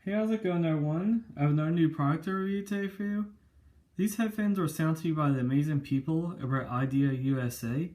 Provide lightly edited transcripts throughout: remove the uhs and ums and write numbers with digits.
Hey, how's it going everyone? I have another new product to review today for you. These headphones were sent to you by the amazing people over at IdeaUSA.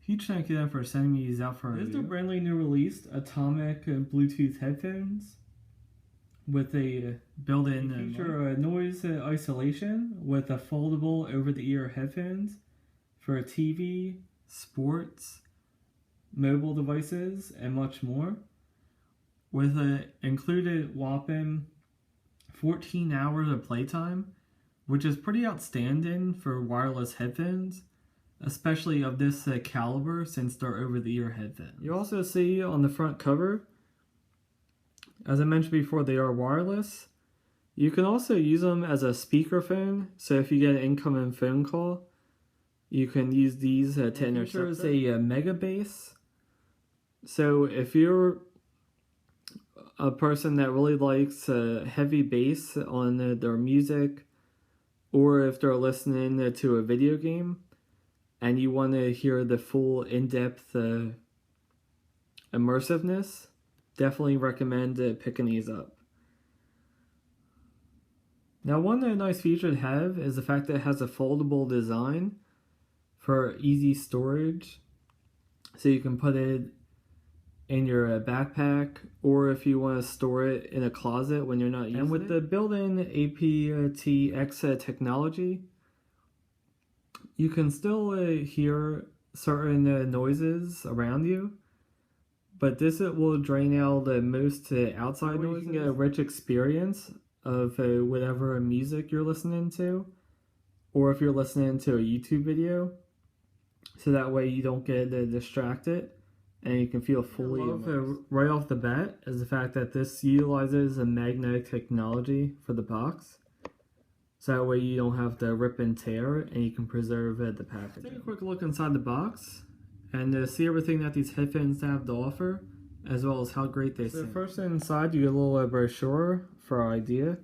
Huge thank you to them for sending me these out for review. This is the brandly new released Atomic Bluetooth headphones with a built-in feature noise isolation with a foldable over-the-ear headphones for TV, sports, mobile devices, and much more. With an included whopping 14 hours of playtime, which is pretty outstanding for wireless headphones, especially of this caliber since they're over-the-ear headphones. You also see on the front cover, as I mentioned before, they are wireless. You can also use them as a speakerphone, so if you get an incoming phone call, you can use these to intercept. There's a mega bass, so if you're a person that really likes heavy bass on their music, or if they're listening to a video game and you want to hear the full in-depth immersiveness, definitely recommend picking these up. Now, one nice feature to have is the fact that it has a foldable design for easy storage, so you can put it in your backpack, or if you want to store it in a closet when you're not using it. And with the built-in aptX technology, you can still hear certain noises around you, but this will drain out most outside noise. You can get a rich experience of whatever music you're listening to, or if you're listening to a YouTube video, so that way you don't get distracted and you can feel fully immersed. Right off the bat is the fact that this utilizes a magnetic technology for the box, so that way you don't have to rip and tear and you can preserve the packaging. Take a quick look inside the box and see everything that these headphones have to offer, as well as how great they sound. So first inside you get a little brochure for our idea.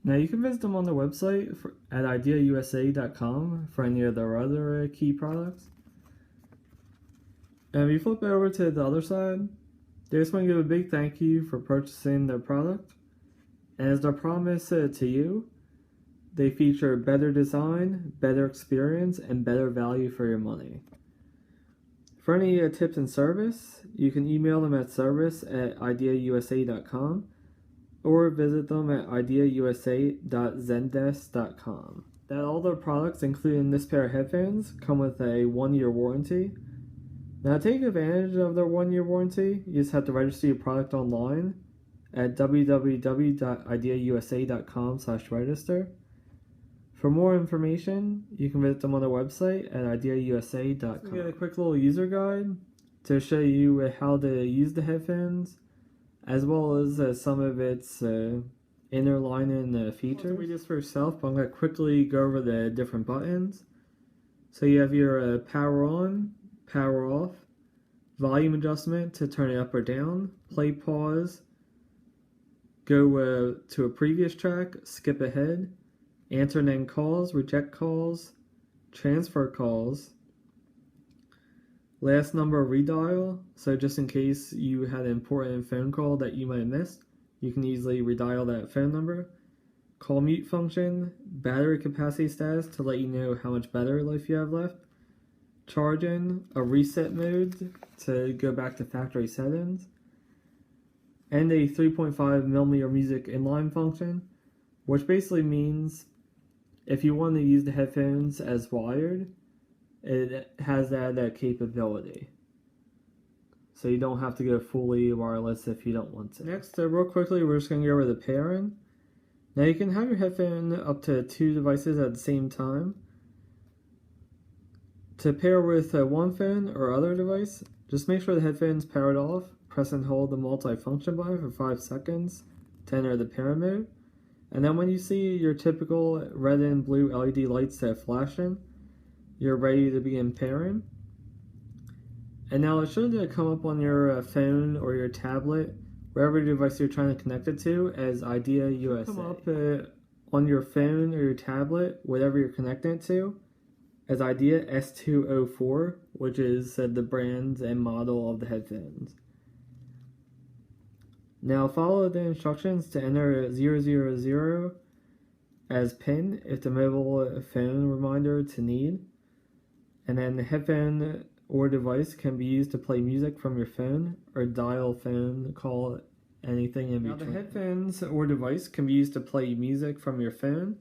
Now you can visit them on their website at IdeaUSA.com for any of their other key products. And if you flip over to the other side, they just want to give a big thank you for purchasing their product. And as their promise to you, they feature better design, better experience, and better value for your money. For any tips and service, you can email them at service@IdeaUSA.com or visit them at IdeaUSA.zendesk.com. That all their products, including this pair of headphones, come with a 1-year warranty. Now, to take advantage of their 1-year warranty, you just have to register your product online at www.ideausa.com/register. For more information, you can visit them on their website at IdeaUSA.com. Get a quick little user guide to show you how to use the headphones, as well as some of its inner lining features. Read this for yourself, but I'm going to quickly go over the different buttons. So you have your power on, power off, volume adjustment to turn it up or down, play pause, go to a previous track, skip ahead, answer and end calls, reject calls, transfer calls, last number redial, so just in case you had an important phone call that you might have missed, you can easily redial that phone number, call mute function, battery capacity status to let you know how much battery life you have left, charging, a reset mode to go back to factory settings, and a 3.5mm music inline function, which basically means if you want to use the headphones as wired, it has that capability. So you don't have to go fully wireless if you don't want to. Next, real quickly, we're just going to go over the pairing. Now you can have your headphone up to 2 devices at the same time. To pair with one phone or other device, just make sure the headphone's powered off. Press and hold the multi-function button for 5 seconds to enter the pairing mode. And then when you see your typical red and blue LED lights flashing, you're ready to begin pairing. And now it should come up on your phone or your tablet, wherever device you're trying to connect it to, as IdeaUSA. Come up on your phone or your tablet, whatever you're connecting it to, as Idea S204, which is the brand and model of the headphones. Now follow the instructions to enter 000 as PIN if the mobile phone reminder to need. And then the headphone or device can be used to play music from your phone or dial phone, call, anything in between. Now the headphones or device can be used to play music from your phone,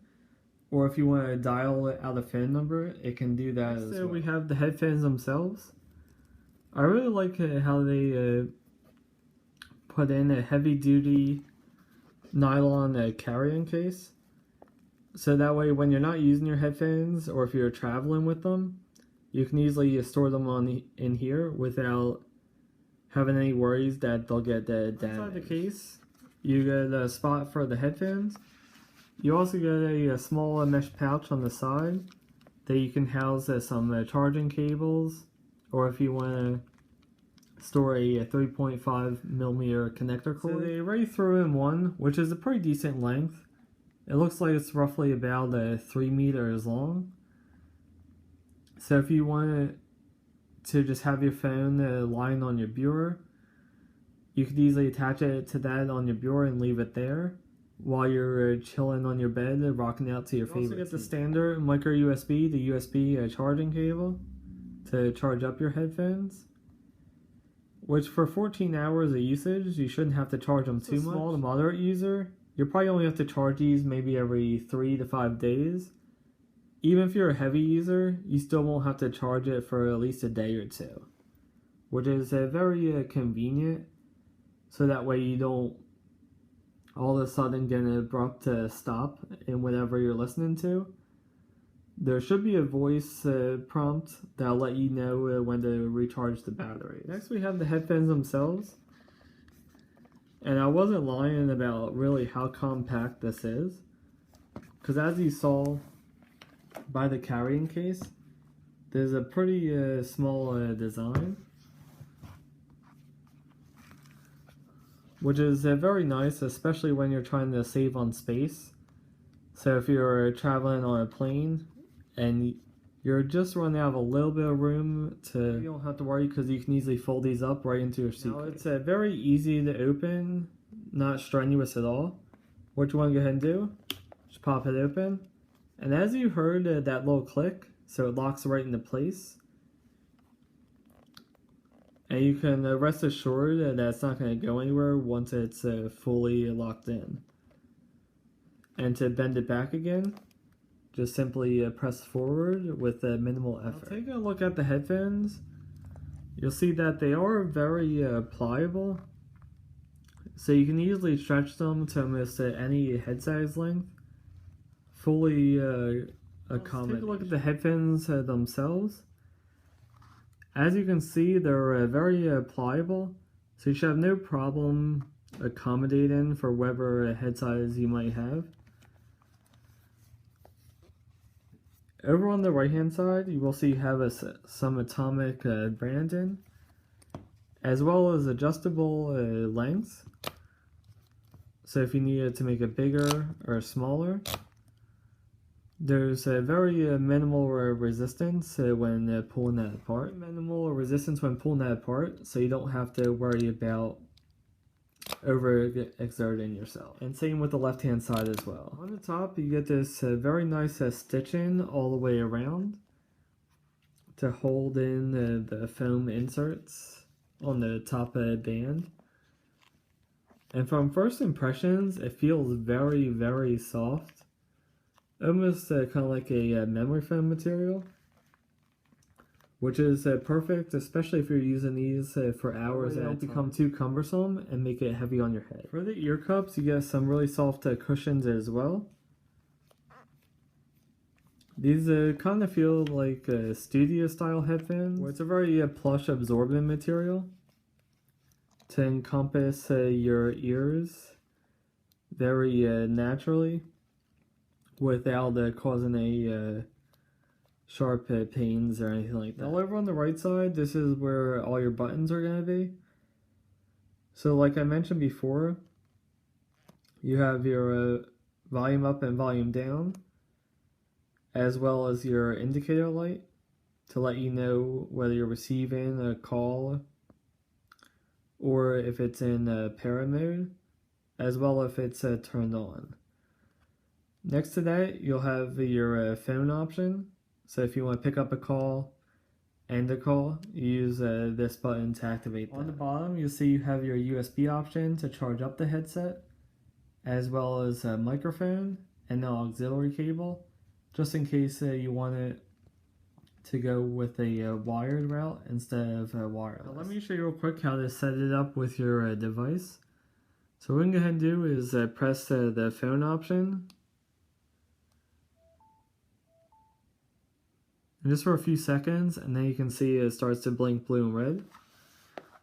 or if you want to dial out a phone number, it can do that as well. So we have the headphones themselves. I really like how they put in a heavy-duty nylon carrying case. So that way when you're not using your headphones, or if you're traveling with them, you can easily store them in here without having any worries that they'll get damaged. Inside the case, you get a spot for the headphones. You also get a small mesh pouch on the side that you can house some charging cables, or if you want to store a 3.5mm connector cord. So they already threw in one, which is a pretty decent length. It looks like it's roughly about 3 meters long. So if you want to just have your phone lying on your bureau, you could easily attach it to that on your bureau and leave it there while you're chilling on your bed, rocking out to your favorite. You also get the standard micro USB, the USB charging cable to charge up your headphones, which for 14 hours of usage, you shouldn't have to charge them too much. Small to moderate user, you probably only have to charge these maybe every 3 to 5 days. Even if you're a heavy user, you still won't have to charge it for at least a day or two, which is very convenient, so that way you don't all of a sudden get an abrupt stop in whatever you're listening to. There should be a voice prompt that'll let you know when to recharge the battery. Next we have the headphones themselves, and I wasn't lying about really how compact this is, because as you saw by the carrying case, there's a pretty small design, which is very nice, especially when you're trying to save on space. So if you're traveling on a plane and you're just running out of a little bit of room, you don't have to worry, because you can easily fold these up right into your seat. Now it's very easy to open, not strenuous at all. What you want to go ahead and do, just pop it open. And as you heard that little click, so it locks right into place. And you can rest assured that it's not going to go anywhere once it's fully locked in. And to bend it back again, just simply press forward with minimal effort. Now take a look at the headphones. You'll see that they are very pliable. So you can easily stretch them to almost any head size length. Fully accommodated. Take a look at the headphones themselves. As you can see, they're very pliable, so you should have no problem accommodating for whatever head size you might have. Over on the right hand side, you will see you have some atomic branding, as well as adjustable lengths. So if you needed to make it bigger or smaller, there's a very minimal resistance when pulling that apart. Minimal resistance when pulling that apart, so you don't have to worry about overexerting yourself. And same with the left hand side as well. On the top, you get this very nice stitching all the way around to hold in the foam inserts on the top band. And from first impressions, it feels very, very soft. Almost kind of like a memory foam material, which is perfect, especially if you're using these for hours and don't become too cumbersome and make it heavy on your head. For the ear cups, you get some really soft cushions as well. These kind of feel like studio style headphones, where it's a very plush absorbent material to encompass your ears very naturally, without causing any sharp pains or anything like that. Now over on the right side, this is where all your buttons are going to be. So like I mentioned before, you have your volume up and volume down, as well as your indicator light to let you know whether you're receiving a call or if it's in para mode, as well if it's turned on. Next to that, you'll have your phone option. So if you want to pick up a call, end a call, you use this button to activate that. On the bottom, you'll see you have your USB option to charge up the headset, as well as a microphone and an auxiliary cable, just in case you want it to go with a wired route instead of wireless. Now let me show you real quick how to set it up with your device. So what we can go ahead and do is press the phone option. And just for a few seconds, and then you can see it starts to blink blue and red.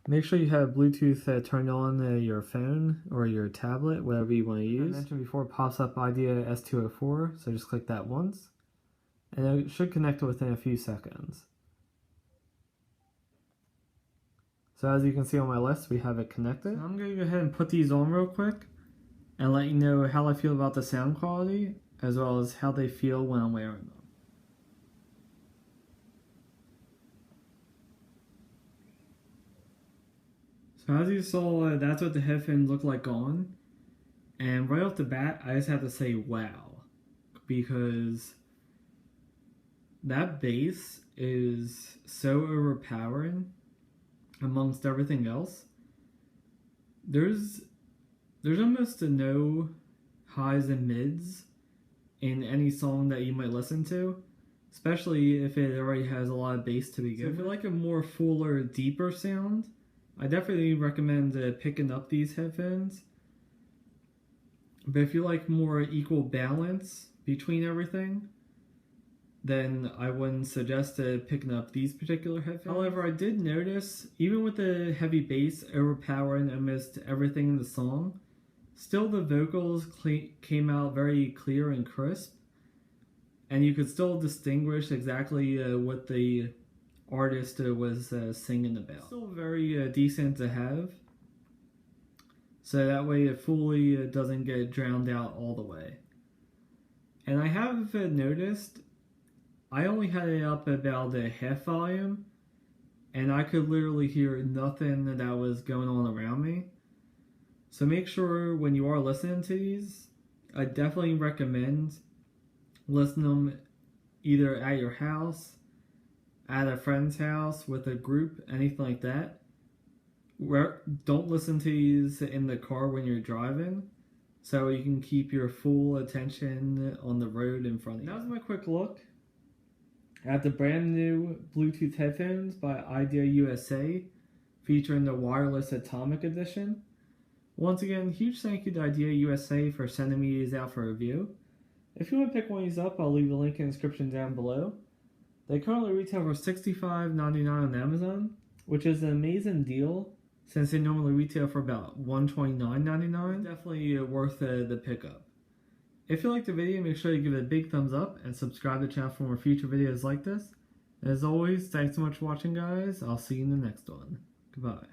Make sure you have Bluetooth turned on your phone or your tablet, whatever you want to use. I mentioned before, it pops up IdeaUSA, so just click that once. And it should connect within a few seconds. So as you can see on my list, we have it connected. So I'm going to go ahead and put these on real quick and let you know how I feel about the sound quality, as well as how they feel when I'm wearing them. So as you saw, that's what the headphones look like on. And right off the bat, I just have to say wow. Because that bass is so overpowering amongst everything else. There's almost no highs and mids in any song that you might listen to, especially if it already has a lot of bass to begin with. So if you like a more fuller, deeper sound, I definitely recommend picking up these headphones. But if you like more equal balance between everything, then I wouldn't suggest picking up these particular headphones. However, I did notice, even with the heavy bass overpowering almost everything in the song, still the vocals came out very clear and crisp, and you could still distinguish exactly what the artist was singing about. Still very decent to have, so that way it fully doesn't get drowned out all the way. And I have noticed I only had it up about half volume, and I could literally hear nothing that was going on around me. So make sure when you are listening to these, I definitely recommend listening to them either at your house, at a friend's house, with a group, anything like that. Don't listen to these in the car when you're driving, so you can keep your full attention on the road in front of you. That was my quick look at the brand new Bluetooth headphones by IdeaUSA, featuring the wireless Atomic Edition. Once again, huge thank you to IdeaUSA for sending me these out for review. If you want to pick one of these up, I'll leave a link in the description down below. They currently retail for $65.99 on Amazon, which is an amazing deal since they normally retail for about $129.99. Definitely worth the pickup. If you liked the video, make sure you give it a big thumbs up and subscribe to the channel for more future videos like this. And as always, thanks so much for watching, guys. I'll see you in the next one. Goodbye.